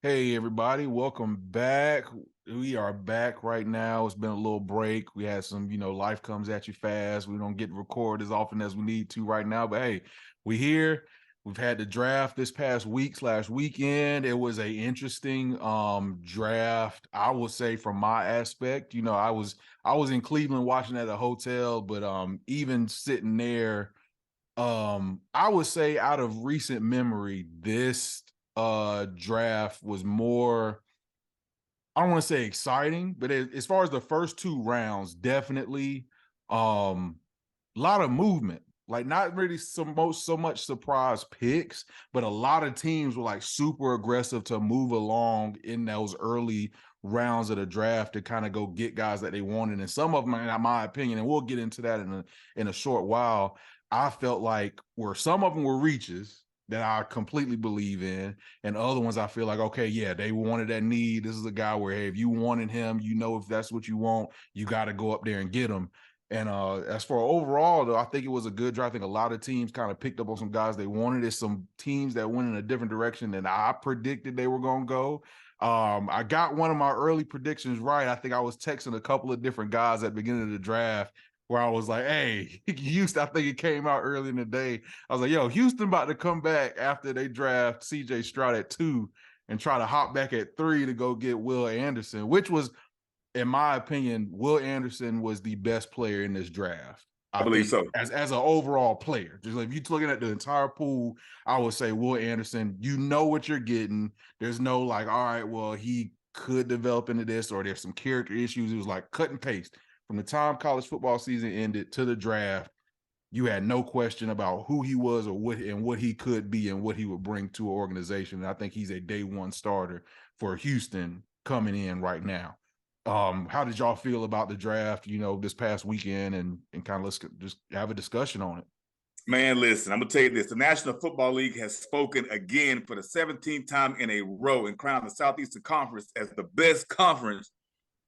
Hey everybody, welcome back. We are back right now. It's been a little break. We had some, life comes at you fast. We don't get to record as often as we need to right now, but hey, we here. We've had the draft this past week/weekend. It was a interesting draft. I would say from my aspect, I was in Cleveland watching at a hotel, but even sitting there, I would say out of recent memory, this draft was more, I don't want to say exciting, but as far as the first two rounds, definitely a lot of movement. Like not really so much surprise picks, but a lot of teams were like super aggressive to move along in those early rounds of the draft to kind of go get guys that they wanted. And some of them, in my opinion, and we'll get into that in a short while, I felt like where some of them were reaches that I completely believe in, and other ones I feel like, okay, yeah, they wanted that need. This is a guy where, hey, if you wanted him, if that's what you want, you got to go up there and get him. And as for overall, though, I think it was a good draft. I think a lot of teams kind of picked up on some guys they wanted. There's some teams that went in a different direction than I predicted they were going to go. I got one of my early predictions right. I think I was texting a couple of different guys at the beginning of the draft where I was like, hey, Houston, I think it came out early in the day. I was like, yo, Houston about to come back after they draft CJ Stroud at 2 and try to hop back at 3 to go get Will Anderson, which was, in my opinion, Will Anderson was the best player in this draft. I I believe think so. as an overall player, just like if you're looking at the entire pool, I would say Will Anderson. You know what you're getting. There's no like, all right, well, he could develop into this, or there's some character issues. It was like cut and paste from the time college football season ended to the draft. You had no question about who he was or what he could be and what he would bring to an organization. And I think he's a day one starter for Houston coming in right now. How did y'all feel about the draft, this past weekend, and kind of let's just have a discussion on it? Man, listen, I'm going to tell you this. The National Football League has spoken again for the 17th time in a row and crowned the Southeastern Conference as the best conference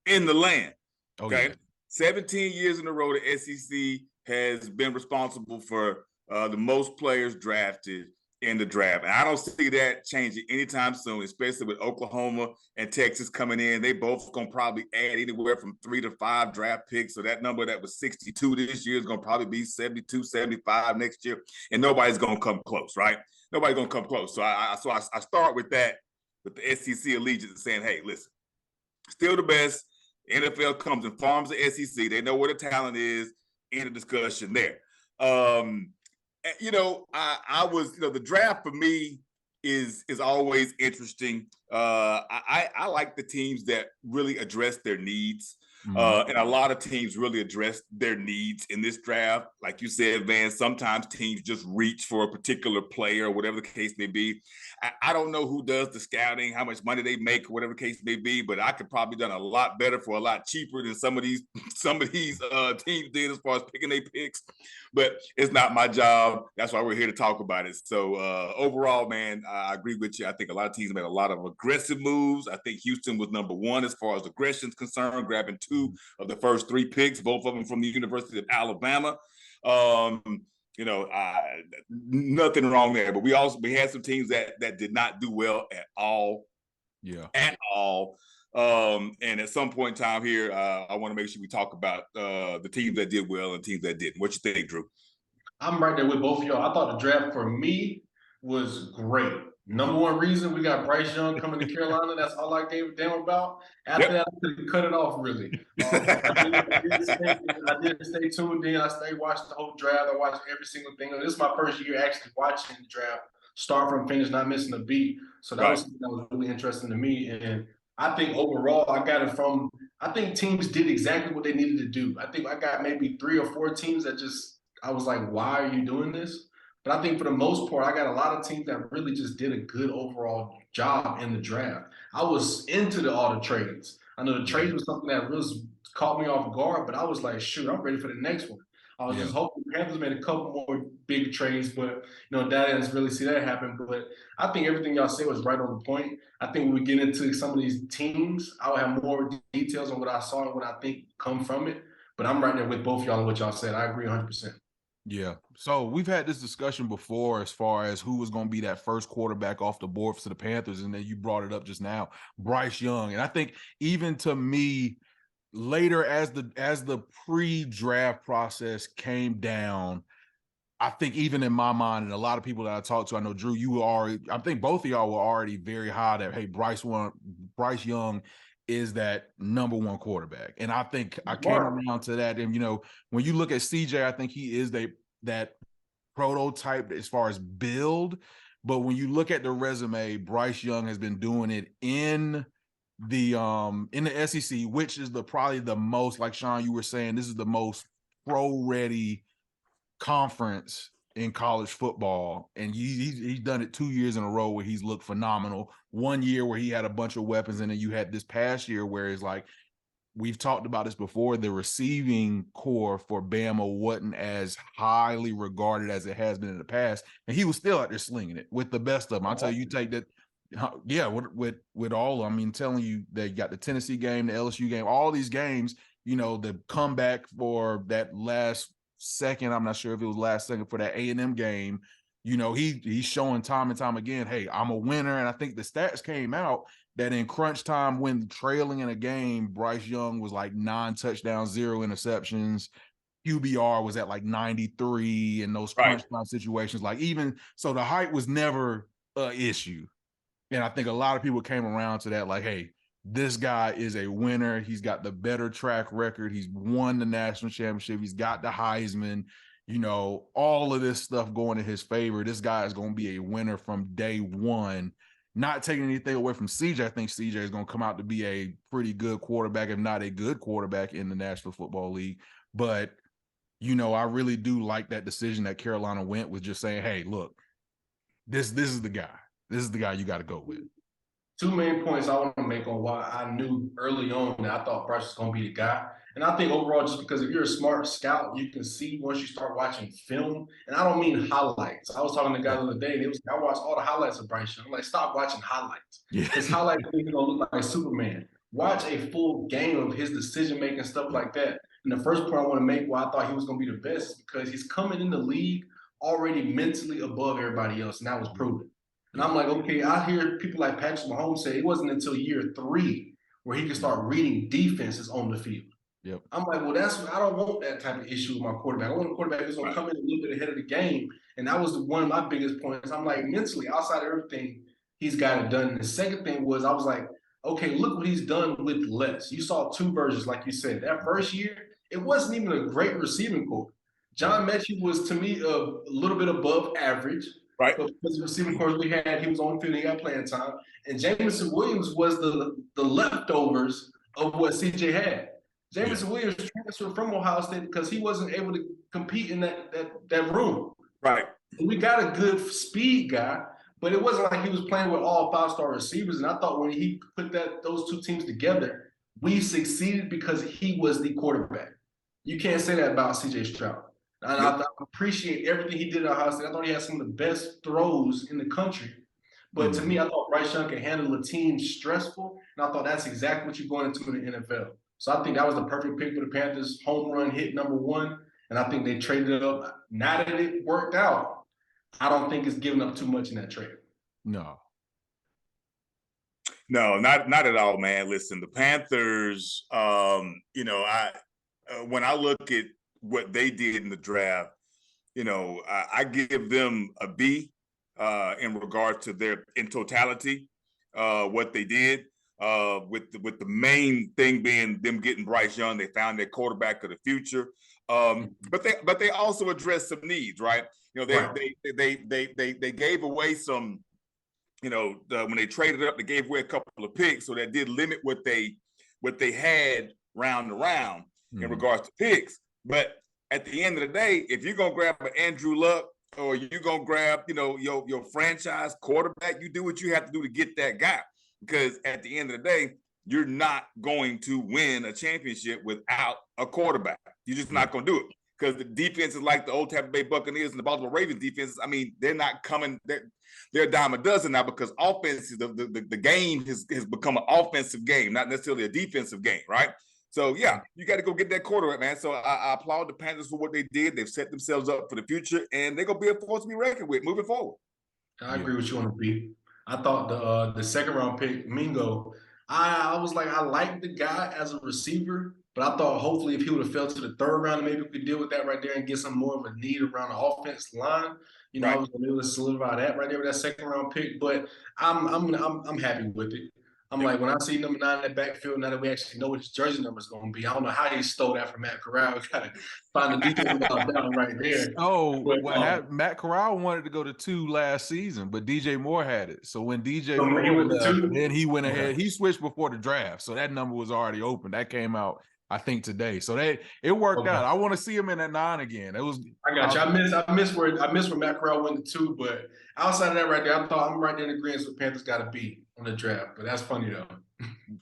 in the land. Oh, Okay. yeah. 17 years in a row, the SEC has been responsible for the most players drafted in the draft. And I don't see that changing anytime soon, especially with Oklahoma and Texas coming in. They both going to probably add anywhere from 3 to 5 draft picks. So that number that was 62 this year is going to probably be 72, 75 next year. And nobody's going to come close, right? Nobody's going to come close. So I start with that, with the SEC allegiance, saying, hey, listen, still the best. NFL comes and farms the SEC. They know where the talent is. In the discussion there. I was, the draft for me is always interesting. I like the teams that really address their needs. And a lot of teams really address their needs in this draft. Like you said, Van, sometimes teams just reach for a particular player, whatever the case may be. I don't know who does the scouting, how much money they make, whatever the case may be, but I could probably done a lot better for a lot cheaper than some of these teams did as far as picking their picks. But it's not my job. That's why we're here to talk about it. So overall, man, I agree with you. I think a lot of teams made a lot of aggressive moves. I think Houston was number one as far as aggression is concerned, grabbing 2 of the first 3 picks, both of them from the University of Alabama. Nothing wrong there. But we had some teams that did not do well at all. Yeah. At all. And at some point in time here, I want to make sure we talk about the teams that did well and teams that didn't. What you think, Drew? I'm right there with both of y'all. I thought the draft for me was great. Number one reason, we got Bryce Young coming to Carolina. That's all I gave a damn about. After that, I could cut it off, really. I did stay tuned in. I stayed watching the whole draft. I watched every single thing. This is my first year actually watching the draft, start from finish, not missing a beat. So that was something that was really interesting to me. And I think overall, I think teams did exactly what they needed to do. I think I got maybe 3 or 4 teams that I was like, why are you doing this? But I think for the most part, I got a lot of teams that really just did a good overall job in the draft. I was into all the trades. I know the trades was something that really caught me off guard, but I was like, shoot, I'm ready for the next one. I was just hoping the Panthers made a couple more big trades, but that didn't really see that happen. But I think everything y'all said was right on the point. I think when we get into some of these teams, I'll have more details on what I saw and what I think come from it. But I'm right there with both y'all and what y'all said. I agree 100%. Yeah. So we've had this discussion before as far as who was going to be that first quarterback off the board for the Panthers. And then you brought it up just now, Bryce Young. And I think even to me, later as the pre-draft process came down, I think even in my mind, and a lot of people that I talked to, I know Drew, you were already, I think both of y'all were already very high that, hey, Bryce Young is that number one quarterback. And I think I came around to that. And, when you look at CJ, I think he is that prototype as far as build. But when you look at the resume, Bryce Young has been doing it in the SEC, which is probably the most, like Sean, you were saying, this is the most pro-ready conference in college football, and he's done it 2 years in a row where he's looked phenomenal. 1 year where he had a bunch of weapons, and then you had this past year where it's like, we've talked about this before, the receiving core for Bama wasn't as highly regarded as it has been in the past, and he was still out there slinging it with the best of them. I'll tell you, take that. Yeah, with all, I mean, telling you that you got the Tennessee game, the LSU game, all these games, the comeback for that last second, I'm not sure if it was last second for that A&M game, he's showing time and time again, hey, I'm a winner. And I think the stats came out that in crunch time, when trailing in a game, Bryce Young was like 9 touchdowns, 0 interceptions. QBR was at like 93 in those crunch time situations. Like, even so, the height was never an issue. And I think a lot of people came around to that, like, hey, this guy is a winner. He's got the better track record. He's won the national championship. He's got the Heisman, all of this stuff going in his favor. This guy is going to be a winner from day one. Not taking anything away from CJ. I think CJ is going to come out to be a pretty good quarterback, if not a good quarterback in the National Football League. But, I really do like that decision that Carolina went with, just saying, hey, look, this is the guy. This is the guy you got to go with. 2 main points I want to make on why I knew early on that I thought Bryce was going to be the guy. And I think overall, just because if you're a smart scout, you can see once you start watching film. And I don't mean highlights. I was talking to guys the other day, and I watched all the highlights of Bryce Young. I'm like, stop watching highlights. Because highlights are going to look like Superman. Watch a full game of his decision-making, stuff like that. And the first point I want to make why I thought he was going to be the best is because he's coming in the league already mentally above everybody else, and that was proven. And I'm like, okay, I hear people like Patrick Mahomes say it wasn't until year 3 where he could start reading defenses on the field. Yep. I'm like, well, I don't want that type of issue with my quarterback. I want a quarterback who's going to come in a little bit ahead of the game. And that was one of my biggest points. I'm like, mentally, outside of everything, he's got it done. And the second thing was, I was like, okay, look what he's done with less. You saw 2 versions, like you said. That first year, it wasn't even a great receiving core. John Mechie was, to me, a little bit above average. Right. But because the receiving corps we had, he was on the field, he got playing time. And Jameson Williams was the leftovers of what CJ had. Jameson Williams transferred from Ohio State because he wasn't able to compete in that room. Right. We got a good speed guy, but it wasn't like he was playing with all 5-star receivers. And I thought when he put those 2 teams together, we succeeded because he was the quarterback. You can't say that about CJ Stroud. And I appreciate everything he did at Ohio State. I thought he had some of the best throws in the country. But to me, I thought Bryce Young could handle a team stressful. And I thought that's exactly what you're going into in the NFL. So I think that was the perfect pick for the Panthers. Home run hit number 1. And I think they traded it up. Now that it worked out, I don't think it's giving up too much in that trade. No, not at all, man. Listen, the Panthers, when I look at what they did in the draft, I give them a B in regard to their in totality, what they did. With the main thing being them getting Bryce Young, they found their quarterback of the future. But they also addressed some needs, right? They gave away some, when they traded up, they gave away a couple of picks, so that did limit what they had round to round in regards to picks. But at the end of the day, if you're gonna grab an Andrew Luck or you're gonna grab, your franchise quarterback, you do what you have to do to get that guy. Because at the end of the day, you're not going to win a championship without a quarterback. You're just not going to do it. Because the defenses like the old Tampa Bay Buccaneers and the Baltimore Ravens defenses, I mean, they're not coming. They're a dime a dozen now because offense, the game has become an offensive game, not necessarily a defensive game, right? So yeah, you got to go get that quarterback, man. So I applaud the Panthers for what they did. They've set themselves up for the future, and they're gonna be a force to be reckoned with moving forward. I agree with you on the beat. I thought the second round pick, Mingo, I was like, I like the guy as a receiver, but I thought hopefully if he would have fell to the third round, maybe we could deal with that right there and get some more of a need around the offense line. You know, Right. I was able to solidify that right there with that second round pick, but I'm happy with it. I'm like, when I see number 9 in that backfield, now that we actually know what his jersey number is going to be, I don't know how he stole that from Matt Corral. We got to find the details about that one right there. Oh, But, what happened? Matt Corral wanted to go to 2 last season, but DJ Moore had it. So when DJ So he Moore went to left, 2? then he went Okay. ahead. He switched before the draft, so that number was already open. That came out, I think, today. So it worked Okay. out. I want to see him in that 9 again. It was. I got you. I miss where Matt Corral went to 2, but outside of that right there, I thought I'm right there in agreement with Panthers got to be on the draft. But that's funny though.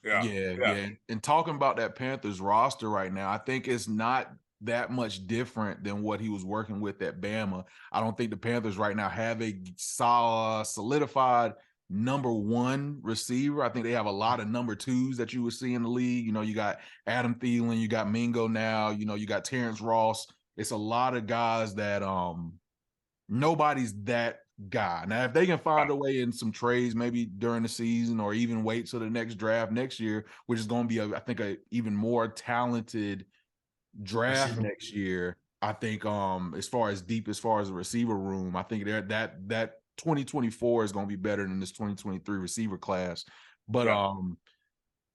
Yeah. And talking about that Panthers roster right now, I think it's not that much different than what he was working with at Bama. I don't think the Panthers right now have a solidified number 1 receiver. I think they have a lot of number 2s that you would see in the league. You know, you got Adam Thielen, you got Mingo now, you know, you got Terrence Ross. It's a lot of guys that nobody's that guy. Now, if they can find a way in some trades, maybe during the season, or even wait till the next draft next year, which is going to be, I think, a even more talented draft next year. I think, as far as the receiver room, I think that 2024 is going to be better than this 2023 receiver class. But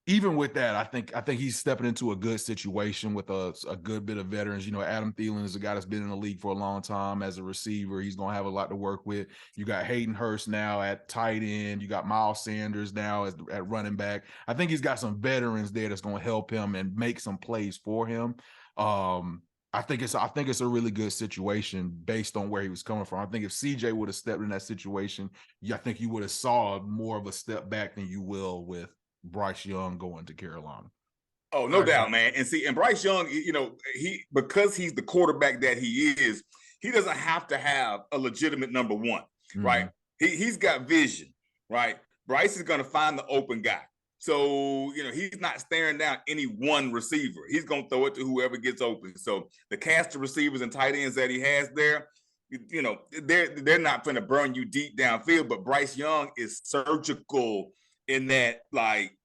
even with that, I think he's stepping into a good situation with a good bit of veterans. You know, Adam Thielen is a guy that's been in the league for a long time as a receiver. He's going to have a lot to work with. You got Hayden Hurst now at tight end. You got Miles Sanders now at running back. I think he's got some veterans there that's going to help him and make some plays for him. I think it's a really good situation based on where he was coming from. I think if CJ would have stepped in that situation, I think you would have saw more of a step back than you will with Bryce Young going to Carolina. Oh, no doubt, man. And Bryce Young, you know, because he's the quarterback that he is, he doesn't have to have a legitimate number 1, right? He's got vision, right? Bryce is going to find the open guy. So, you know, he's not staring down any one receiver. He's going to throw it to whoever gets open. So the cast of receivers and tight ends that he has there, you know, they're not going to burn you deep downfield, but Bryce Young is surgical in that, like,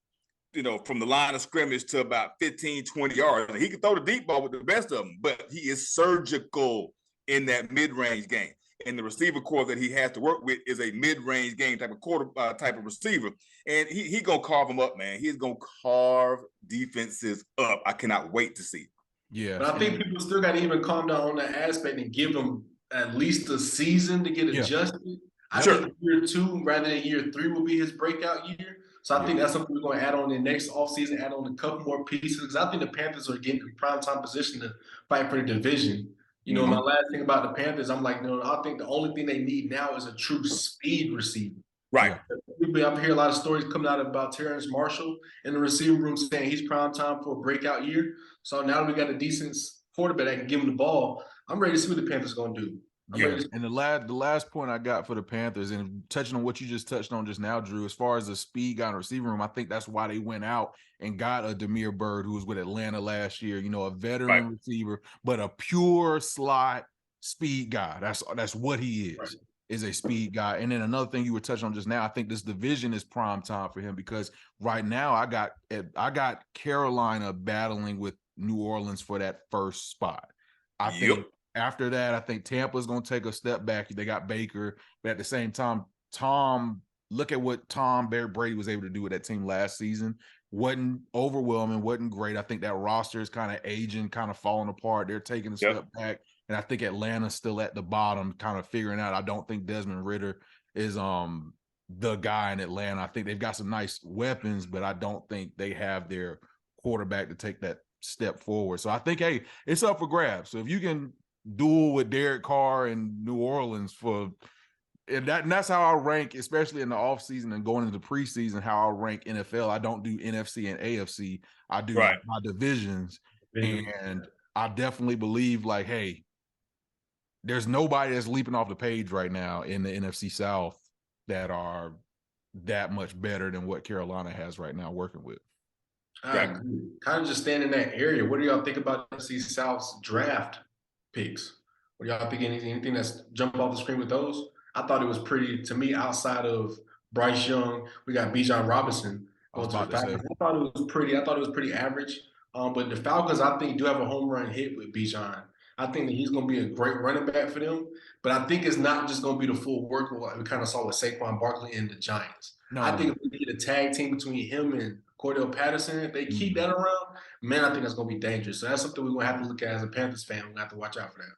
you know, from the line of scrimmage to about 15, 20 yards. He can throw the deep ball with the best of them, but he is surgical in that mid-range game. And the receiver core that he has to work with is a mid-range game type of receiver. And he going to carve them up, man. He's going to carve defenses up. I cannot wait to see. Yeah. But I think people still got to even calm down on that aspect and give them at least a season to get adjusted. I think year 2 rather than year 3 will be his breakout year. So I think that's something we're going to add on in the next offseason, add on a couple more pieces. Because I think the Panthers are getting in prime time position to fight for the division. You know, my last thing about the Panthers, I'm like, no, I think the only thing they need now is a true speed receiver. Right. I hear a lot of stories coming out about Terrence Marshall in the receiver room saying he's prime time for a breakout year. So now that we got a decent quarterback that can give him the ball, I'm ready to see what the Panthers are going to do. And the last point I got for the Panthers, and touching on what you just touched on just now, Drew, as far as the speed guy in the receiver room, I think that's why they went out and got a Damiere Byrd, who was with Atlanta last year, you know, a veteran receiver, but a pure slot speed guy. That's what he is a speed guy. And then another thing you were touching on just now, I think this division is prime time for him, because right now I got Carolina battling with New Orleans for that first spot. I think after that, I think Tampa's going to take a step back. They got Baker, but at the same time, look at what Tom Brady was able to do with that team last season. Wasn't overwhelming, wasn't great. I think that roster is kind of aging, kind of falling apart. They're taking a step back, and I think Atlanta's still at the bottom, kind of figuring out. I don't think Desmond Ridder is the guy in Atlanta. I think they've got some nice weapons, but I don't think they have their quarterback to take that step forward. So I think, hey, it's up for grabs. So if you can duel with Derek Carr in New Orleans and that's how I rank, especially in the offseason and going into the preseason, how I rank NFL. I don't do NFC and AFC. I do my divisions. And I definitely believe, like, hey, there's nobody that's leaping off the page right now in the NFC South that are that much better than what Carolina has right now working with. I agree. Kind of just staying in that area. What do y'all think about NC South's draft picks? What do y'all think? Anything that's jump off the screen with those? I thought it was pretty, to me, outside of Bryce Young, we got Bijan Robinson I was going to about the to say. Falcons. I thought it was pretty average. But the Falcons, I think, do have a home run hit with Bijan. I think that he's going to be a great running back for them. But I think it's not just going to be the full work we kind of saw with Saquon Barkley and the Giants. No, I think if we get a tag team between him and Cordell Patterson, if they keep that around, man, I think that's going to be dangerous. So that's something we're going to have to look at as a Panthers fan. We're going to have to watch out for that.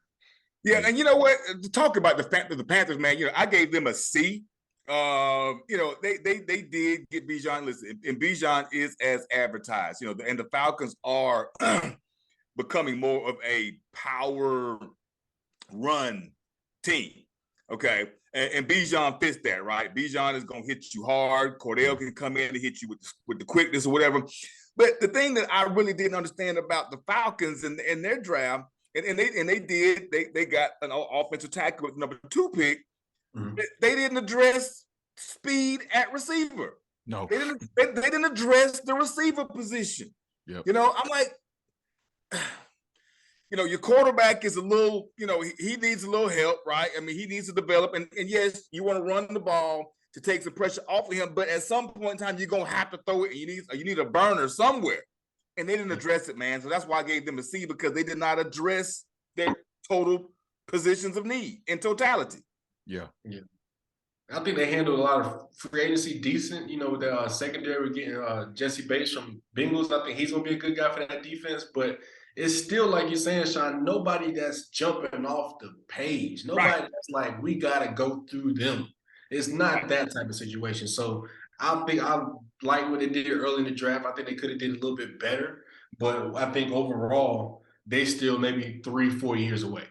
Yeah, and you know what? To talk about the fact that the Panthers, man, I gave them a C. They did get Bijan. Listen, and Bijan is as advertised. And the Falcons are becoming more of a power run team. Okay, and Bijan fits that, right? Bijan is going to hit you hard. Cordell can come in and hit you with the quickness or whatever. But the thing that I really didn't understand about the Falcons and their draft, and they got an offensive tackle with number 2 pick. Mm-hmm. They didn't address speed at receiver. No, they didn't address the receiver position. Yep. I'm like, your quarterback is a little, he needs a little help, right? I mean, he needs to develop, and yes, you want to run the ball to take some pressure off of him, but at some point in time, you're gonna have to throw it, and you need a burner somewhere. And they didn't address it, man. So that's why I gave them a C, because they did not address their total positions of need in totality. Yeah. I think they handled a lot of free agency decent. With the secondary, getting Jesse Bates from Bengals. I think he's going to be a good guy for that defense. But it's still, like you're saying, Sean, nobody that's jumping off the page. Nobody that's like, we got to go through them. It's not that type of situation. So I think I like what they did early in the draft. I think they could have did a little bit better. But I think overall, they still maybe 3-4 years away.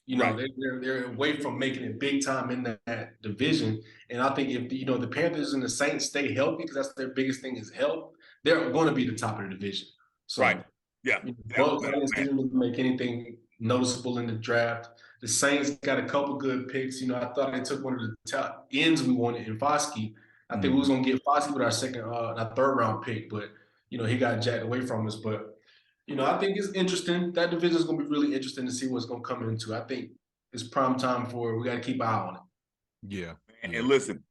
They're away from making it big time in that division. And I think if the Panthers and the Saints stay healthy, because that's their biggest thing is health, they're going to be the top of the division. So, right. Yeah. Both didn't make anything noticeable in the draft. The Saints got a couple good picks. I thought they took one of the top ends we wanted in Foskey. I think we was going to get Foskey with our third round pick, but he got jacked away from us. But I think it's interesting. That division is going to be really interesting to see what's going to come into. I think it's prime time we got to keep an eye on it. Yeah. And listen,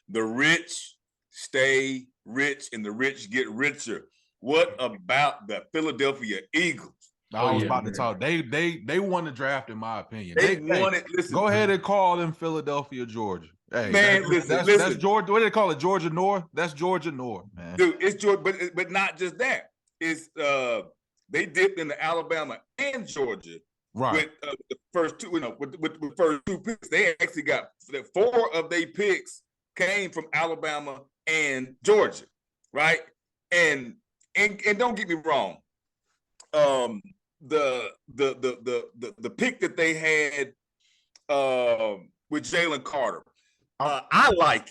the rich stay rich and the rich get richer. What about the Philadelphia Eagles? I was about to talk. They won the draft, in my opinion. They won it. Listen, go ahead and call them Philadelphia, Georgia. Hey, man, that's Georgia. What do they call it? Georgia North? That's Georgia North, man. Dude, it's Georgia, but not just that. It's they dipped into Alabama and Georgia, right? With the first two, with the first 2 picks, they actually got 4 of their picks came from Alabama and Georgia, right? And don't get me wrong, the pick that they had with Jalen Carter, I like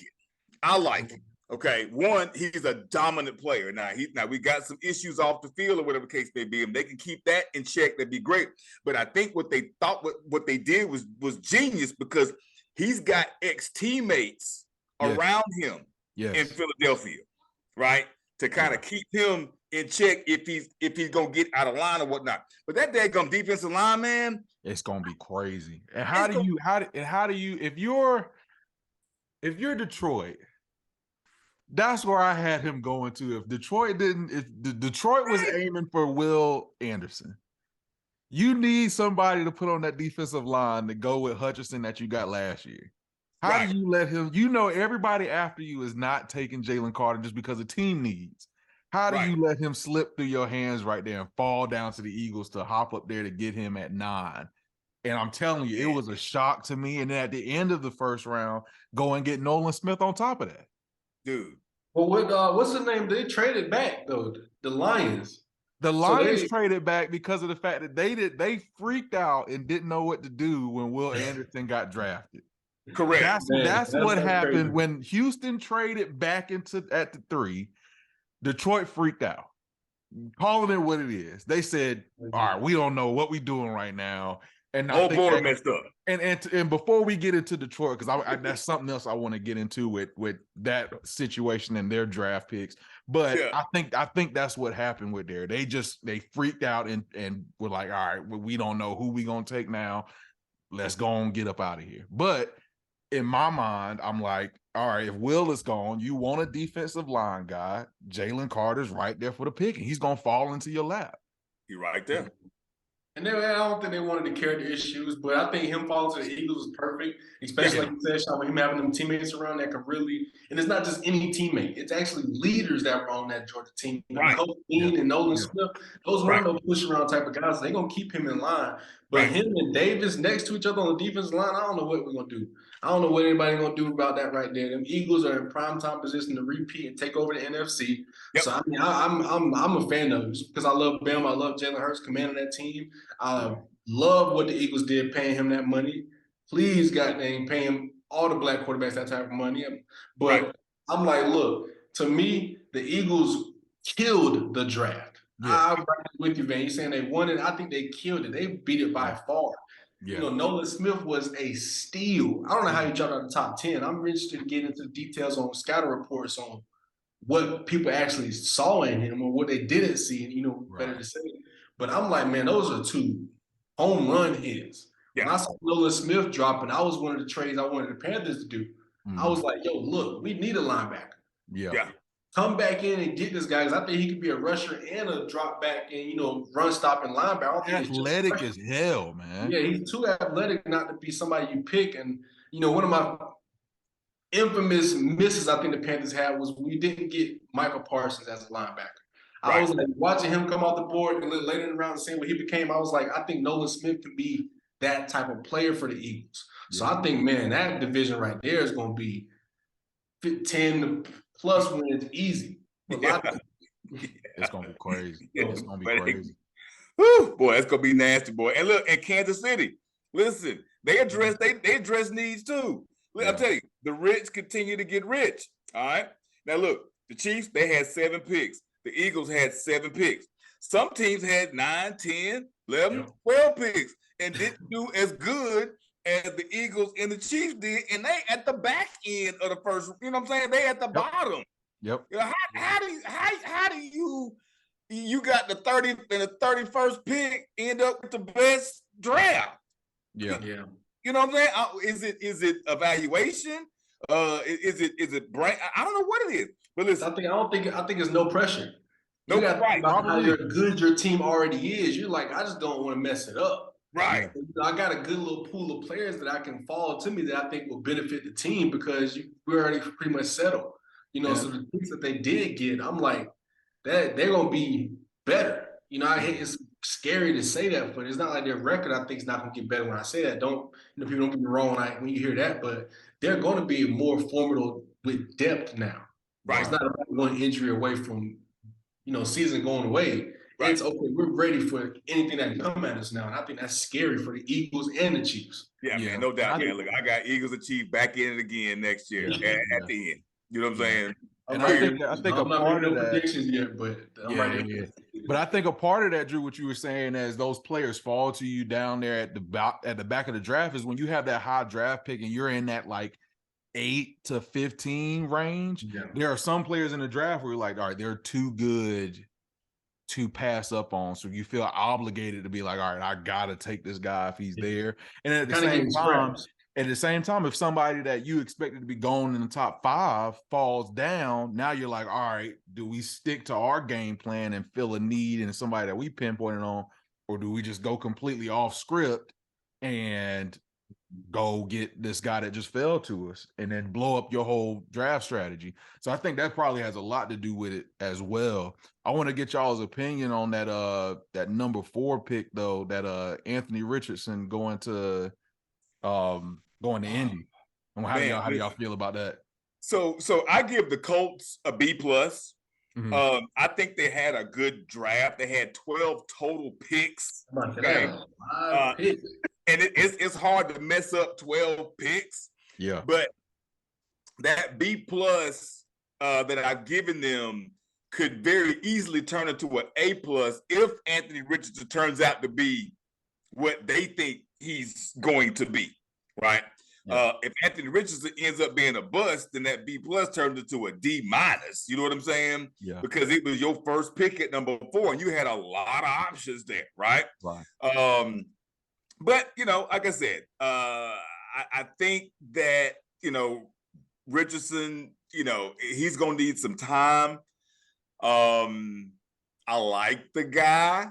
it. Okay, one, he's a dominant player. Now we got some issues off the field or whatever the case may be, and they can keep that in check. That'd be great. But I think what they thought, what they did was genius, because he's got ex-teammates around him in Philadelphia, right? To kind of keep him in check if he's gonna get out of line or whatnot. But that daggum defensive line, man, it's gonna be crazy. And how do you if you're Detroit? That's where I had him going to. If Detroit was aiming for Will Anderson, you need somebody to put on that defensive line to go with Hutchinson that you got last year. How do you let him? Everybody after you is not taking Jalen Carter just because the team needs. How do you let him slip through your hands right there and fall down to the Eagles to hop up there to get him at 9? And I'm telling you, it was a shock to me. And then at the end of the first round, go and get Nolan Smith on top of that. Dude. Well, what's the name? They traded back though. The Lions. The Lions traded back because of the fact that they freaked out and didn't know what to do when Will Anderson got drafted. Correct. That's what happened crazy. When Houston traded back at the 3. Detroit freaked out. Calling it what it is. They said, "All right, we don't know what we're doing right now. And the whole board messed up. And before we get into Detroit, because that's something else I want to get into with that situation and their draft picks. But Yeah. I think that's what happened with there. They freaked out and were like, all right, we don't know who we gonna take now. Let's go and get up out of here. But in my mind, I'm like, all right, if Will is gone, you want a defensive line guy. Jalen Carter's right there for the pick, and he's gonna fall into your lap. He's right there. And I don't think they wanted to carry the issues, but I think him falling to the Eagles is perfect, especially like you said, Sean, with him having them teammates around that can really – and it's not just any teammate. It's actually leaders that were on that Georgia team. Right. Coach Dean and Nolan Smith, those weren't no push-around type of guys. They're going to keep him in line. But him and Davis next to each other on the defensive line, I don't know what we're going to do. I don't know what anybody's going to do about that right there. Them Eagles are in prime time position to repeat and take over the NFC. Yep. So, I mean, I'm a fan of it because I love Bam. I love Jalen Hurts commanding that team. Love what the Eagles did, paying him that money. Please, goddamn, pay him all the black quarterbacks that type of money. But I'm like, look, to me, the Eagles killed the draft. Yeah. I'm with you, man. You're saying they won it. I think they killed it. They beat it by far. Yeah. You know, Nolan Smith was a steal. I don't know how he dropped out of the top 10. I'm interested to get into the details on scatter reports on what people actually saw in him or what they didn't see, and, you know, better to say. But I'm like, man, those are two home run hits. Yeah. When I saw Nolan Smith dropping, I was one of the trades I wanted the Panthers to do. I was like, yo, look, we need a linebacker. Yeah. Come back in and get this guy, because I think he could be a rusher and a drop back and, you know, run stopping linebacker. Athletic as hell, man. Yeah, he's too athletic not to be somebody you pick. And, you know, one of my infamous misses I think the Panthers had was we didn't get Michael Parsons as a linebacker. I was like watching him come off the board and later in the round and seeing what he became. I was like, I think Nolan Smith can be that type of player for the Eagles. So I think, man, that division right there is going to be 10 plus wins easy. It's going to be crazy. It's going to be crazy. Whew, boy, it's going to be nasty, boy. And look, in Kansas City, listen, they address needs too. Look, I'll tell you, the rich continue to get rich. All right. Now, look, the Chiefs, they had 7 picks. The Eagles had 7 picks. Some teams had 9, 10, 11, 12 picks and didn't do as good as the Eagles and the Chiefs did. And they at the back end of the first, you know what I'm saying? They at the bottom. Yep. You know, how do you got the 30th and the 31st pick end up with the best draft? Yeah. You know what I'm saying? Is it evaluation? Is it brain? I don't know what it is. But listen, I think it's no pressure. You got to think about how good your team already is. You're like, I just don't want to mess it up. Right. I got a good little pool of players that I can fall to me that I think will benefit the team because we're already pretty much settled. You know, so the things that they did get, I'm like, they're gonna be better. You know, it's scary to say that, but it's not like their record. I think it's not gonna get better when I say that. People don't get me wrong when you hear that, but they're going to be more formidable with depth now. Right. It's not about one injury away from, you know, season going away. Right. It's okay. We're ready for anything that can come at us now, and I think that's scary for the Eagles and the Chiefs. Yeah, man, no doubt, man. Look, I got Eagles and Chiefs back in it again next year at the end. You know what I'm saying? And I think a part of that. Predictions yet, but But I think a part of that, Drew, what you were saying, as those players fall to you down there at the back of the draft, is when you have that high draft pick and you're in that like 8 to 15 range. Yeah. There are some players in the draft where you're like, all right, they're too good to pass up on. So you feel obligated to be like, all right, I gotta take this guy if he's there. And at the same time, if somebody that you expected to be going in the top 5 falls down, now you're like, all right, do we stick to our game plan and fill a need in somebody that we pinpointed on, or do we just go completely off script and go get this guy that just fell to us and then blow up your whole draft strategy? So I think that probably has a lot to do with it as well. I want to get y'all's opinion on that number 4 pick though, that Anthony Richardson going to Indy. And how do y'all feel about that? So I give the Colts a B+. Mm-hmm. I think they had a good draft. They had 12 total picks. Okay? And it's hard to mess up 12 picks. Yeah. But that B+ that I've given them could very easily turn into an A+ if Anthony Richardson turns out to be what they think he's going to be, right? Yeah. If Anthony Richardson ends up being a bust, then that B plus turns into a D minus. You know what I'm saying? Yeah. Because it was your first pick at number 4, and you had a lot of options there, right? Right. But like I said, I think that Richardson, he's gonna need some time. I like the guy,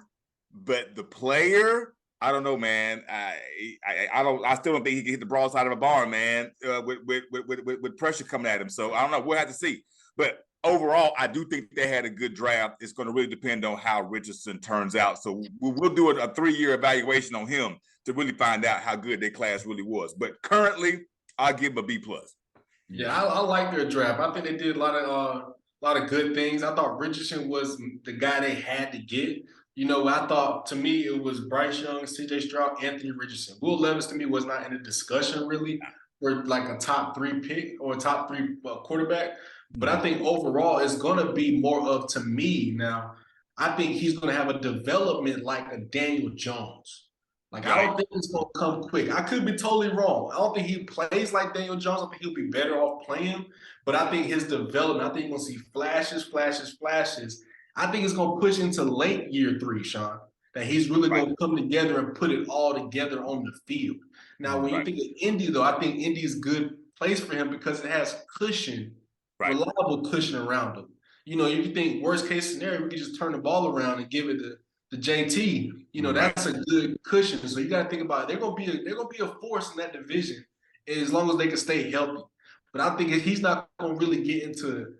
but the player, I don't know, man. I still don't think he can hit the broadside of a barn, man. With pressure coming at him. So I don't know. We'll have to see. But overall, I do think they had a good draft. It's going to really depend on how Richardson turns out. So we'll do a 3-year evaluation on him to really find out how good their class really was. But currently, I'll give him a B plus. Yeah, I like their draft. I think they did a lot of good things. I thought Richardson was the guy they had to get. I thought, to me, it was Bryce Young, C.J. Stroud, Anthony Richardson. Will Levis, to me, was not in the discussion, really, for like a top 3 pick or a top 3 quarterback. But I think overall, it's going to be more of, to me now, I think he's going to have a development like a Daniel Jones. Like, I don't think it's going to come quick. I could be totally wrong. I don't think he plays like Daniel Jones. I think he'll be better off playing. But I think his development, I think you're going to see flashes. I think it's going to push into late year 3, Sean, that he's really going to come together and put it all together on the field. Now, when you think of Indy, though, I think Indy's a good place for him because it has cushion, reliable cushion around him. You think worst case scenario, we could just turn the ball around and give it to JT. That's a good cushion. So you got to think about it. They're gonna be a force in that division as long as they can stay healthy. But I think if he's not gonna really get into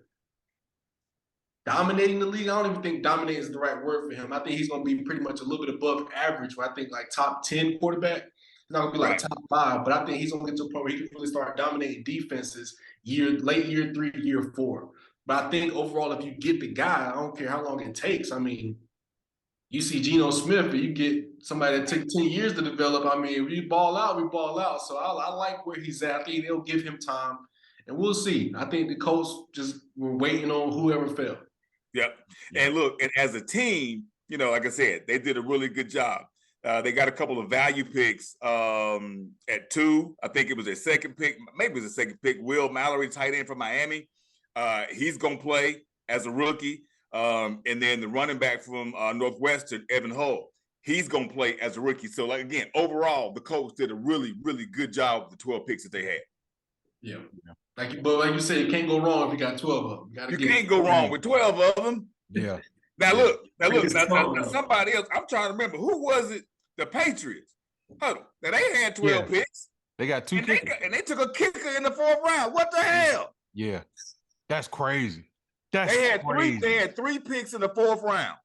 dominating the league, I don't even think dominating is the right word for him. I think he's gonna be pretty much a little bit above average. Where I think like top 10 quarterback. He's not gonna be like top 5, but I think he's gonna get to a point where he can really start dominating defenses late year 3, year 4. But I think overall, if you get the guy, I don't care how long it takes. I mean, you see Geno Smith, but you get somebody that took 10 years to develop. I mean, we ball out. So I like where he's at. I think they'll give him time, and we'll see. I think the Colts just were waiting on whoever fell. Yep. And look, and as a team, like I said, they did a really good job. They got a couple of value picks at 2. I think it was their second pick. Maybe it was the second pick. Will Mallory, tight end from Miami. He's going to play as a rookie. And then the running back from Northwestern, Evan Hull, he's going to play as a rookie. So, again, overall, the Colts did a really, really good job with the 12 picks that they had. Yeah. But like you said, you can't go wrong if you got 12 of them. You can't go wrong with 12 of them. Yeah. Now, somebody else, I'm trying to remember, who was it? The Patriots. Now, they had 12 picks. They got 2 kickers. And they took a kicker in the 4th round. What the hell? Yeah. That's crazy. They had 3 picks in the 4th round.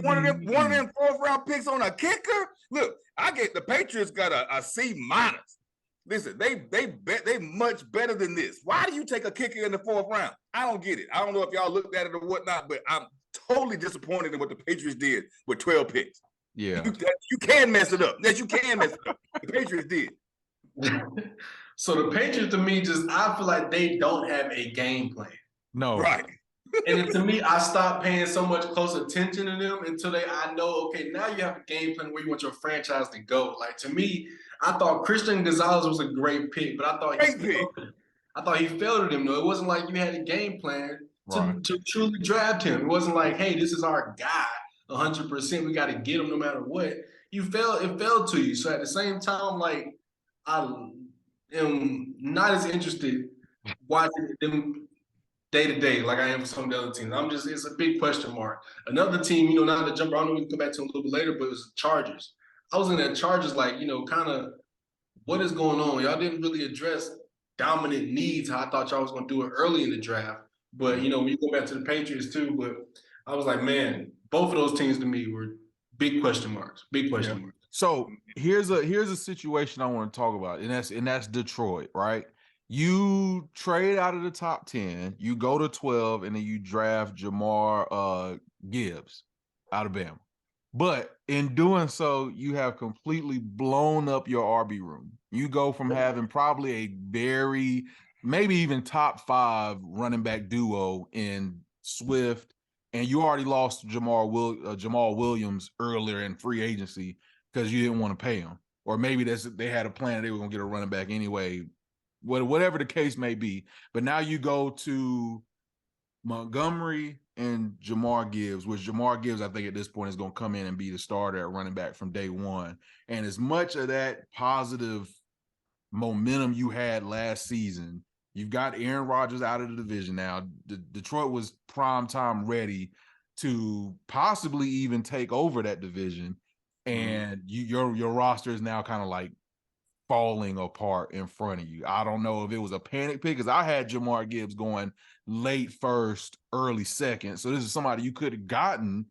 One of them 4th round picks on a kicker. Look, the Patriots got a C minus. Listen, they much better than this. Why do you take a kicker in the 4th round? I don't get it. I don't know if y'all looked at it or whatnot, but I'm totally disappointed in what the Patriots did with 12 picks. Yeah, you can mess it up. Yes, you can mess it up. The Patriots did. So the Patriots, to me, I feel like they don't have a game plan. No. Right. And to me, I stopped paying so much close attention to them until I know, okay, now you have a game plan where you want your franchise to go. Like, to me, I thought Christian Gonzalez was a great pick, but I thought he failed at him, though. It wasn't like you had a game plan to truly draft him. It wasn't like, hey, this is our guy, 100%. We got to get him no matter what. It fell to you. So at the same time, like, I am not as interested watching them day to day like I am for some of the other teams. It's a big question mark. Another team, not to jump around, I know we can come back to them a little bit later, but it was the Chargers. I was in that Chargers, like, kind of what is going on? Y'all didn't really address dominant needs how I thought y'all was going to do it early in the draft. But, when you go back to the Patriots too, but I was like, man, both of those teams to me were big question marks. Marks. So here's a situation I want to talk about, and that's Detroit, right? You trade out of the top 10, you go to 12, and then you draft Jamar Gibbs out of Bama. But in doing so, you have completely blown up your RB room. You go from having probably a very, maybe even top 5 running back duo in Swift, and you already lost Jamal Williams earlier in free agency because you didn't want to pay him. or maybe they had a plan they were going to get a running back anyway. Whatever the case may be. But now you go to Montgomery and Jamar Gibbs, which Jamar Gibbs, I think at this point is going to come in and be the starter at running back from day one. And as much of that positive momentum you had last season, you've got Aaron Rodgers out of the division now. Detroit was prime time ready to possibly even take over that division. And your roster is now kind of like falling apart in front of you. I don't know if it was a panic pick, because I had Jamar Gibbs going late first, early second. So this is somebody you could have gotten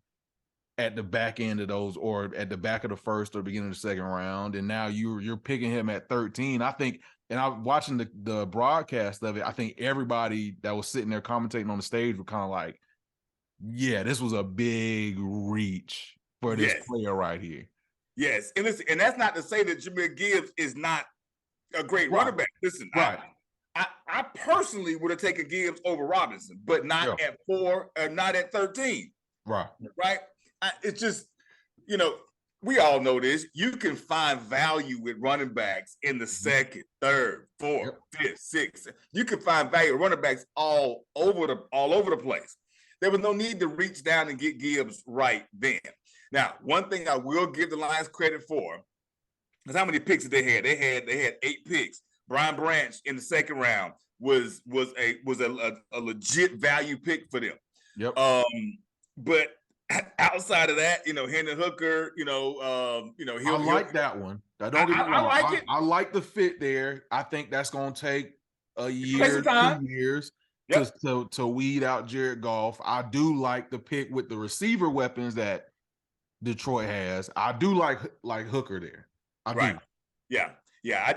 at the back end of those, or at the back of the first or beginning of the second round. And now you're picking him at 13. I think, and I'm watching the broadcast of it, I think everybody that was sitting there commentating on the stage were kind of like, yeah, this was a big reach for this player right here. Yes, and listen, and that's not to say that Jahmyr Gibbs is not a great running back. Listen, I personally would have taken Gibbs over Robinson, but not at 4 or not at 13. Right. It's just, we all know this. You can find value with running backs in the second, third, fourth, fifth, sixth. You can find value with running backs all over the place. There was no need to reach down and get Gibbs right then. Now, one thing I will give the Lions credit for is how many picks that they had. They had 8 picks. Brian Branch in the second round was a legit value pick for them. Yep. But outside of that, Hendon Hooker, I like that one. I like it. I like the fit there. I think that's going to take a year, 2 years to weed out Jared Goff. I do like the pick with the receiver weapons that Detroit has. I do like Hooker there. I do. Yeah.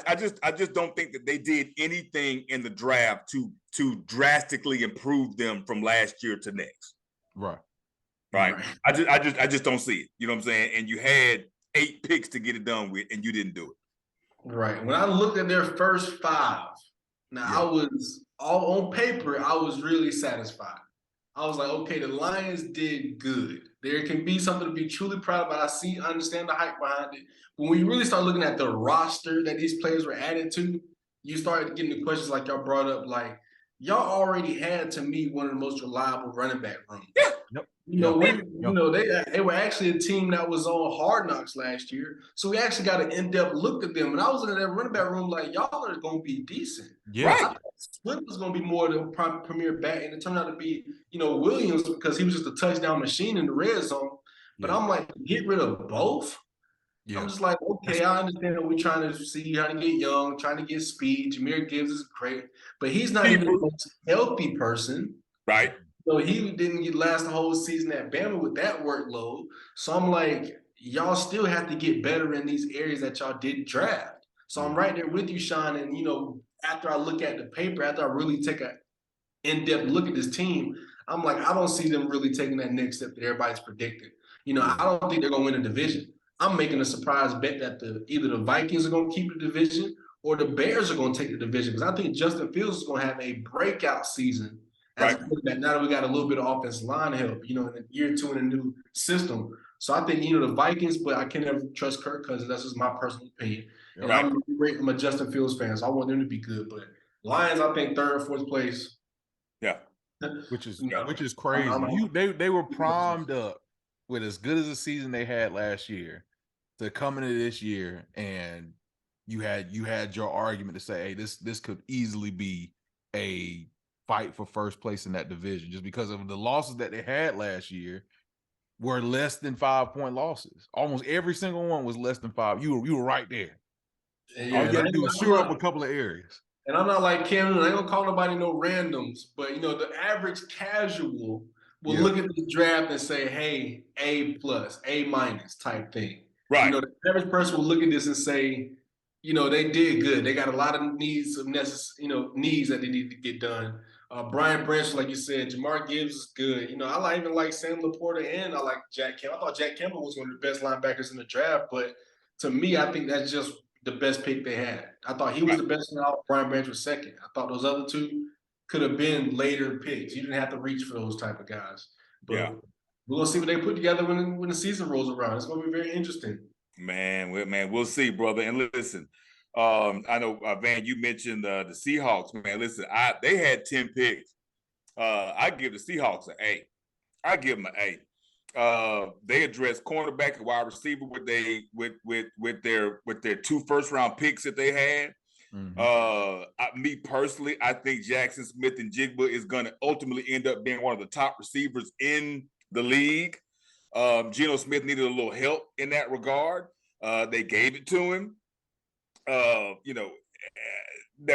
I just don't think that they did anything in the draft to drastically improve them from last year to next. Right. I just don't see it. You know what I'm saying? And you had 8 picks to get it done with, and you didn't do it. Right. When I looked at their first 5, I was all on paper, I was really satisfied. I was like, okay, the Lions did good. There can be something to be truly proud about. I understand the hype behind it. But when you really start looking at the roster that these players were added to, you start getting the questions like y'all brought up, like, y'all already had, to me, one of the most reliable running back rooms. Yeah. Yep. They were actually a team that was on Hard Knocks last year. So we actually got an in-depth look at them. And I was in that running back room like, y'all are going to be decent. Yeah. Right. I thought Swift was going to be more the premier back, and it turned out to be, Williams, because he was just a touchdown machine in the red zone. But I'm like, get rid of both? Yeah. I'm just like, okay, I understand that we're trying to see how to get young, trying to get speed. Jahmyr Gibbs is great, but he's not even the most healthy person. Right. So he didn't last the whole season at Bama with that workload. So I'm like, y'all still have to get better in these areas that y'all did draft. So I'm right there with you, Sean. And, after I look at the paper, after I really take an in-depth look at this team, I'm like, I don't see them really taking that next step that everybody's predicting. I don't think they're going to win a division. I'm making a surprise bet that either the Vikings are going to keep the division or the Bears are going to take the division, because I think Justin Fields is going to have a breakout season. Now that we got a little bit of offensive line help, in year 2 in a new system. So I think, the Vikings, but I can never trust Kirk Cousins. That's just my personal opinion. And I'm a Justin Fields fan, so I want them to be good. But Lions, I think 3rd or 4th place. Yeah. Which is crazy. They were primed up with as good as a season they had last year to come into this year, and you had your argument to say, hey, this could easily be a fight for first place in that division, just because of the losses that they had last year were less than 5-point losses. Almost every single one was less than 5. You were right there. Yeah, all you got to do is shore up a couple of areas. And I'm not like Cam Newton. I ain't gonna call nobody no randoms, but the average casual will look at the draft and say, hey, A+, A- type thing. Right. The average person will look at this and say, they did good. They got a lot of needs that they need to get done. Brian Branch, like you said, Jamar Gibbs is good. I even like Sam Laporta, and I like Jack Campbell. I thought Jack Campbell was one of the best linebackers in the draft, but to me, I think that's just the best pick they had. I thought he was the best one out. Brian Branch was second. I thought those other 2 could have been later picks. You didn't have to reach for those type of guys. But we're going to see what they put together when the season rolls around. It's going to be very interesting. Man, we'll see, brother. And listen, I know Van, you mentioned the Seahawks, man. Listen, they had 10 picks. I give the Seahawks an A. I give them an A. They addressed cornerback and wide receiver with their 2 first-round picks that they had. Me personally, I think Jackson Smith-Njigba is going to ultimately end up being one of the top receivers in the league. Geno Smith needed a little help in that regard. They gave it to him. That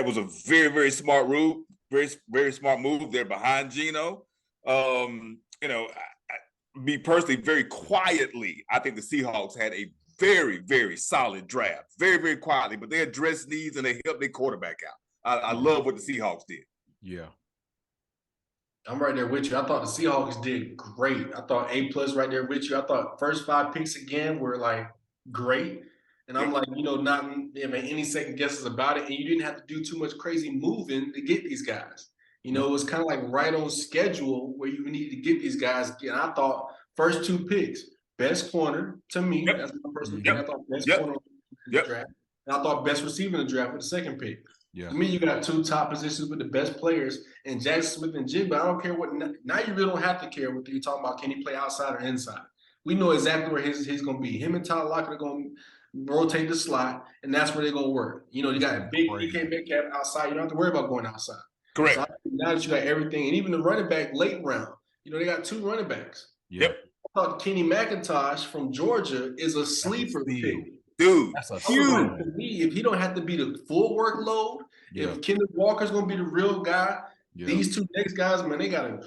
was a very, very smart move. Very, very smart move there behind Geno. Me personally, very quietly, I think the Seahawks had a very, very solid draft. Very, very quietly, but they addressed needs and they helped their quarterback out. I love what the Seahawks did. Yeah. I'm right there with you. I thought the Seahawks did great. I thought A+ right there with you. I thought first 5 picks again were like great. And I'm like, not any second guesses about it. And you didn't have to do too much crazy moving to get these guys. It was kind of like right on schedule where you need to get these guys. And I thought first 2 picks, best corner to me. Yep. That's my personal pick. I thought best corner in the draft. And I thought best receiver in the draft with the second pick. Yeah. To me, you got 2 top positions with the best players, and Jackson Smith-Njigba. I don't care what. Now you really don't have to care what you're talking about. Can he play outside or inside? We know exactly where he's going to be. Him and Tyler Lockett are going to rotate the slot, and that's where they're going to work. You got big DK Metcalf outside. You don't have to worry about going outside. Correct. So now that you got everything, and even the running back late round, they got 2 running backs. Yep. I thought Kenny McIntosh from Georgia is a sleeper pick. Dude, that's a huge. If he don't have to be the full workload, if Kenneth Walker's going to be the real guy, these 2 next guys, man, they got a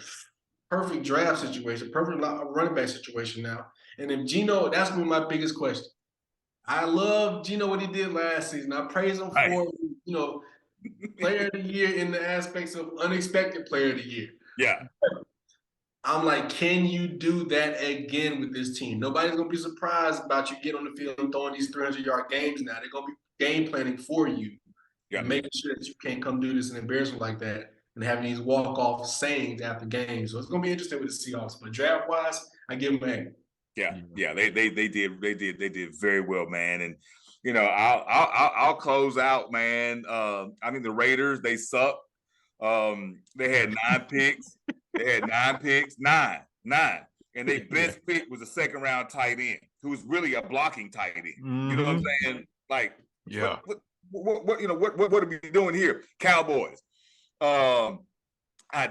perfect draft situation, perfect running back situation now. And if Geno, that's been my biggest question. I love Geno what he did last season. I praise him for player of the year in the aspects of unexpected player of the year. Yeah. I'm like, can you do that again with this team? Nobody's going to be surprised about you getting on the field and throwing these 300-yard games now. They're going to be game planning for you. Yeah. Making sure that you can't come do this and embarrass them like that and having these walk-off sayings after games. So it's going to be interesting with the Seahawks. But draft-wise, I give them an A. Yeah. They did very well, man. And, I'll close out, man. I mean, the Raiders, they suck. They had 9 picks. They had 9 picks, nine. And their best pick was a second-round tight end, who was really a blocking tight end. You know what I'm saying? Like, what are we doing here? Cowboys. I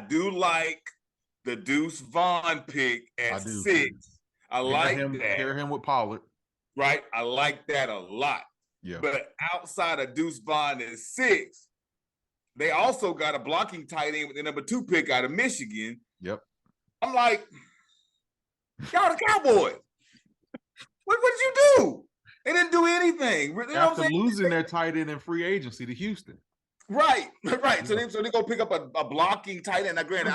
do like the Deuce Vaughn pick at 6. I like that. Pair him with Pollard. Right? I like that a lot. Yeah. But outside of Deuce Vaughn at 6, they also got a blocking tight end with the number 2 pick out of Michigan. Yep. I'm like, y'all the Cowboys. What did you do? They didn't do anything. After losing their tight end in free agency to Houston. Right. So they go pick up a blocking tight end. Now, granted,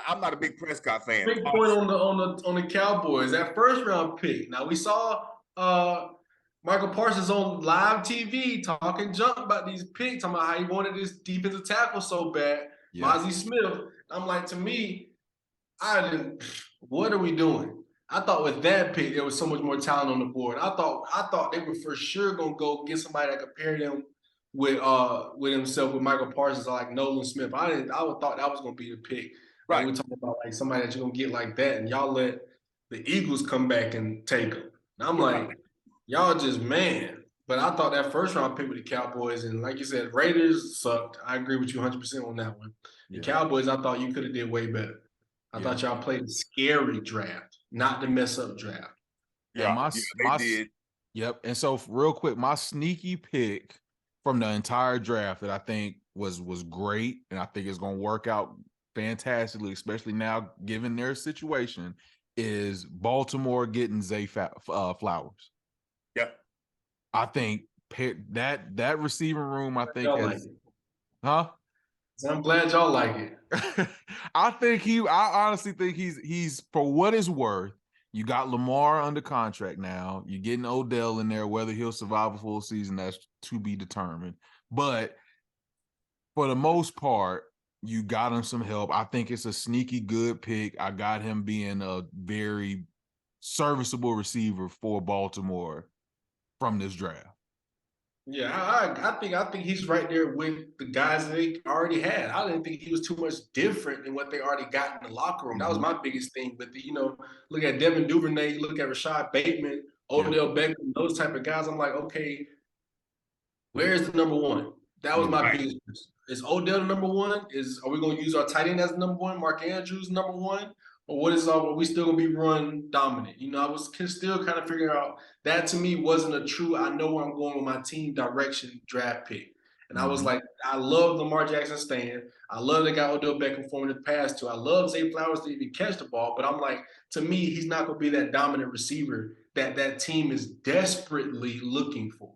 I'm not a big Prescott fan. Big point on the Cowboys. That first round pick. Now we saw Michael Parsons on live TV talking junk about these picks, talking about how he wanted this defensive tackle so bad. Yeah. Mozzie Smith. I'm like, to me, what are we doing? I thought with that pick, there was so much more talent on the board. I thought they were for sure gonna go get somebody that could pair them with himself with Michael Parsons, like Nolan Smith. I thought that was gonna be the pick. Right. We're talking about like somebody that you're gonna get like that, and y'all let the Eagles come back and take them. And I'm like, y'all just man. But I thought that first round pick with the Cowboys, and like you said, Raiders sucked. I agree with you 100% on that one. The Cowboys, I thought you could have did way better. I thought y'all played a scary draft, not the mess up draft. Yeah, they did. Yep. And so real quick, my sneaky pick from the entire draft that I think was great, and I think it's going to work out fantastically, especially now given their situation, is Baltimore getting Zay Flowers. Yeah. I think that receiving room, I think is, huh? So I'm glad y'all like it. I honestly think he's for what it's worth. You got Lamar under contract now. You're getting Odell in there. Whether he'll survive a full season, that's to be determined. But for the most part, you got him some help. I think it's a sneaky good pick. I got him being a very serviceable receiver for Baltimore from this draft. Yeah, I think he's right there with the guys that they already had. I didn't think he was too much different than what they already got in the locker room. That was my biggest thing. But look at Devin Duvernay, look at Rashad Bateman, Odell Beckham, those type of guys. I'm like, okay, where's the number one? That was my biggest question. Is Odell the number one? Are we going to use our tight end as the number one? Mark Andrews number one? Or are we still going to be run dominant? I was still kind of figuring out that to me wasn't a true, I know where I'm going with my team direction draft pick. And I was like, I love Lamar Jackson staying. I love the guy Odell Beckham forming the pass to. I love Zay Flowers to even catch the ball. But I'm like, to me, he's not going to be that dominant receiver that team is desperately looking for.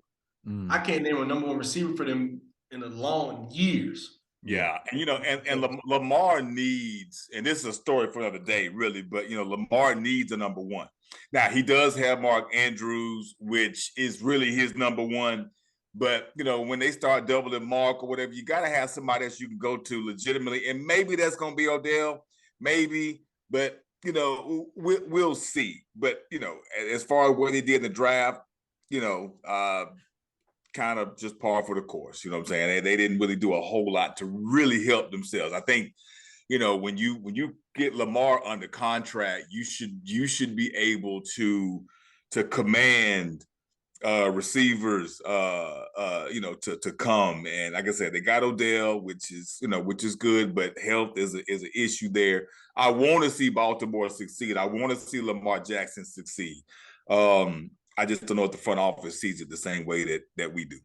I can't name a number one receiver for them in a long years. Yeah, and Lamar needs, and this is a story for another day, really, but Lamar needs a number one. Now he does have Mark Andrews, which is really his number one. But when they start doubling Mark or whatever, you got to have somebody else you can go to legitimately, and maybe that's going to be Odell, maybe, but we'll see. But as far as what he did in the draft, kind of just par for the course. You know what I'm saying? They didn't really do a whole lot to really help themselves. I think, when you get Lamar under contract, you should be able to command receivers to come. And like I said, they got Odell, which is good, but health is an issue there. I want to see Baltimore succeed. I want to see Lamar Jackson succeed. I just don't know if the front office sees it the same way that we do.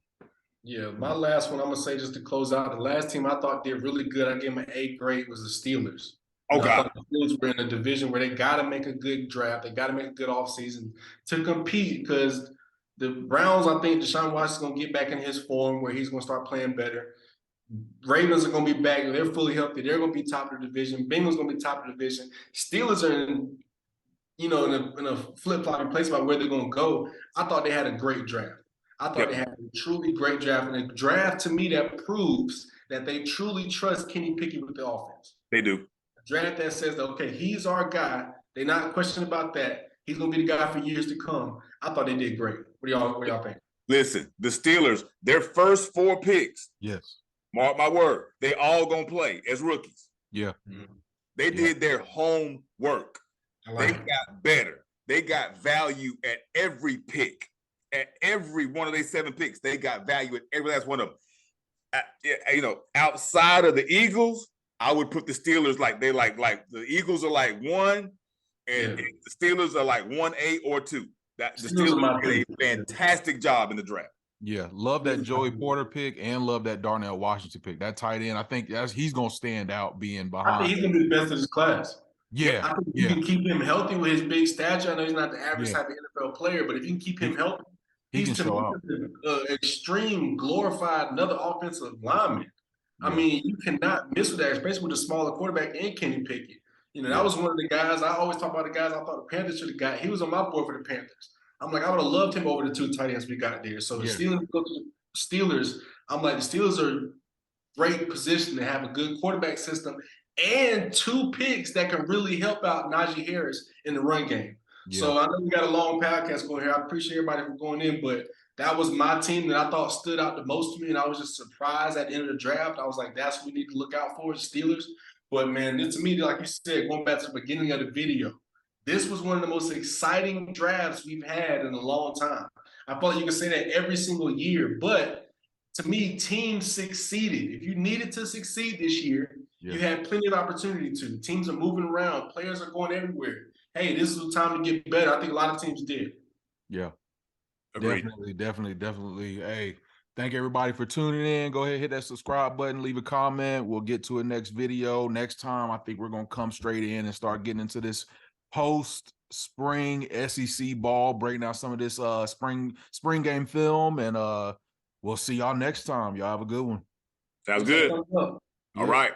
Yeah, my last one, I'm going to say just to close out, the last team I thought did really good, I gave them an A grade, was the Steelers. Okay. I thought the Steelers were in a division where they got to make a good draft. They got to make a good offseason to compete, because the Browns, I think Deshaun Watson's going to get back in his form where he's going to start playing better. Ravens are going to be back. They're fully healthy. They're going to be top of the division. Bengals going to be top of the division. Steelers are in a flip-flopping place about where they're going to go. I thought they had a great draft. I thought they had a truly great draft. And a draft, to me, that proves that they truly trust Kenny Pickett with the offense. They do. A draft that says, that, okay, he's our guy. They're not questioning about that. He's going to be the guy for years to come. I thought they did great. What do y'all think? Listen, the Steelers, their first 4 picks, mark my word, they all going to play as rookies. Yeah. They did their homework. They got better. They got value at every pick. At every one of their 7 picks, they got value at every last one of them. Outside of the Eagles, I would put the Steelers like the Eagles are like 1, and the Steelers are like 1A or 2. That the Steelers did a fantastic job in the draft. Yeah, love that Joey Porter pick and love that Darnell Washington pick. That tight end, I think he's going to stand out being behind. I think he's going to be the best of his class. Yeah. I think you can keep him healthy with his big stature. I know he's not the average type of NFL player, but if you can keep him healthy, he's to me an extreme glorified another offensive lineman. I mean, you cannot miss with that, especially with a smaller quarterback and Kenny Pickett. That was one of the guys I always talk about, the guys I thought the Panthers should have got. He was on my board for the Panthers. I'm like, I would have loved him over the 2 tight ends we got there. So the Steelers, I'm like, the Steelers are great position to have a good quarterback system and 2 picks that can really help out Najee Harris in the run game. Yeah. So I know we got a long podcast going here. I appreciate everybody for going in, but that was my team that I thought stood out the most to me, and I was just surprised at the end of the draft. I was like, that's what we need to look out for, Steelers. But, man, to me, like you said, going back to the beginning of the video, this was one of the most exciting drafts we've had in a long time. I feel like you can say that every single year, but to me, teams succeeded. If you needed to succeed this year, you had plenty of opportunity to. Teams are moving around. Players are going everywhere. Hey, this is the time to get better. I think a lot of teams did. Yeah. Agreed. Definitely. Hey, thank everybody for tuning in. Go ahead, hit that subscribe button, leave a comment. We'll get to a next video. Next time, I think we're going to come straight in and start getting into this post-spring SEC ball, breaking down some of this spring game film, and we'll see y'all next time. Y'all have a good one. Sounds good. All right.